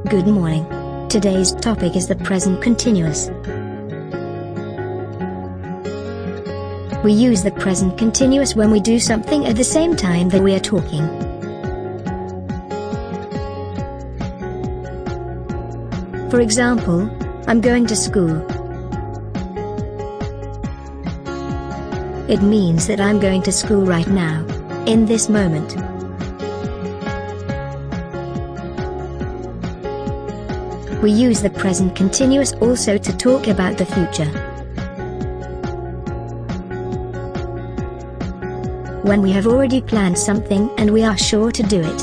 Good morning. Today's topic is the present continuous. We use the present continuous when we do something at the same time that we are talking. For example, I'm going to school. It means that I'm going to school right now, in this moment. We use the present continuous also to talk about the future. When we have already planned something and we are sure to do it.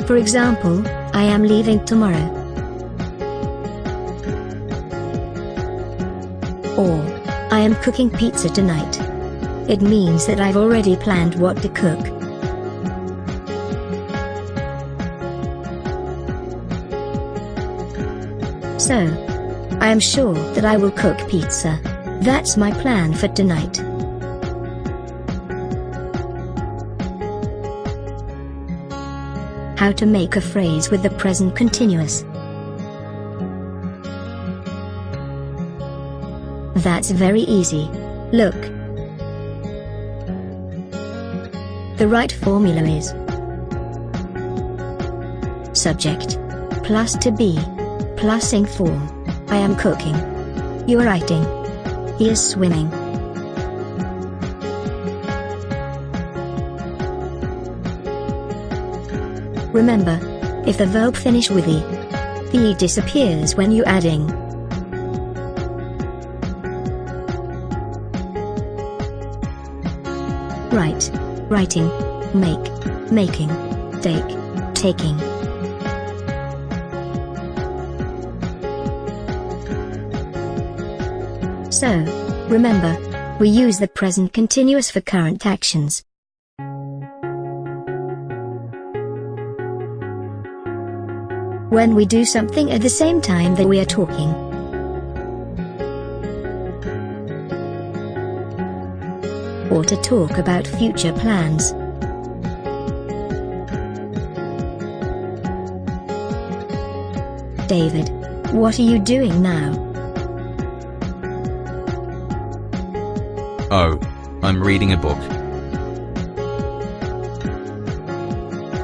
For example, I am leaving tomorrow. Or, I am cooking pizza tonight. It means that I've already planned what to cook. So, I am sure that I will cook pizza. That's my plan for tonight. How to make a phrase with the present continuous. That's very easy. Look. The right formula is subject plus to be plus ing form. I am cooking. You are writing. He is swimming. Remember, if the verb finish with e, the e disappears when you adding. Write, writing, make, making, take, taking. So, remember, we use the present continuous for current actions. When we do something at the same time that we are talking. Or to talk about future plans. David, what are you doing now? Oh, I'm reading a book.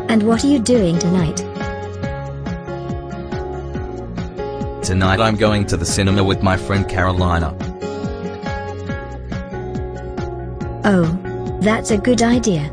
And what are you doing tonight? Tonight I'm going to the cinema with my friend Carolina. Oh, that's a good idea.